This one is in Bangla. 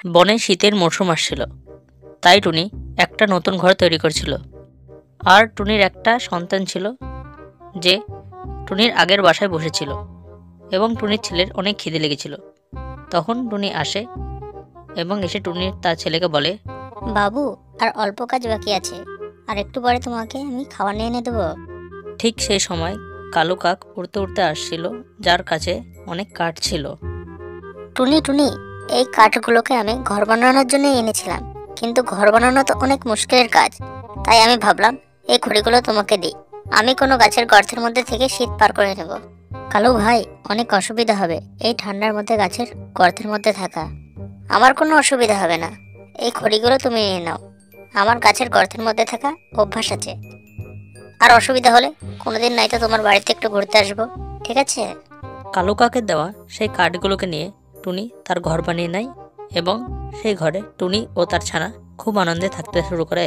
বনে শীতের মরশুম আসছিল, তাই টুনি একটা নতুন ঘর তৈরি করছিল। আর টুনির একটা সন্তান ছিল যে টুনির আগের বাসায় বসেছিল এবং টুনির ছেলের অনেক খিদে লেগেছিল। তখন টুনি আসে এবং এসে টুনির তার ছেলেকে বলে, বাবু, আর অল্প কাজ বাকি আছে, আর একটু পরে তোমাকে আমি খাবার নিয়ে এনে দেবো। ঠিক সেই সময় কালো কাক উড়তে উড়তে আসছিল, যার কাছে অনেক কাঠ ছিল। টুনি টুনি, এই কাঠগুলোকে আমি ঘর বানানোর জন্য এনেছিলাম, কিন্তু ঘর বানানো তো অনেক মুশকিলের কাজ, তাই আমি ভাবলাম এই খড়িগুলো তোমাকে দিই। আমি কোনো গাছের গর্তের মধ্যে থেকে শীত পার করে নেব। কালু ভাই, অনেক অসুবিধা হবে এই ঠান্ডার মধ্যে গাছের গর্তের মধ্যে থাকা। আমার কোনো অসুবিধা হবে না, এই খড়িগুলো তুমি নিয়ে নাও। আমার গাছের গর্তের মধ্যে থাকা অভ্যাস আছে। আর অসুবিধা হলে কোনোদিন নয়তো তোমার বাড়িতে একটু ঘুরতে আসবো, ঠিক আছে? কালো কাকের দেওয়া সেই কাঠগুলোকে নিয়ে টুনি তার ঘর বানিয়ে নেয় এবং সেই ঘরে টুনি ও তার ছানা খুব আনন্দে থাকতে শুরু করে।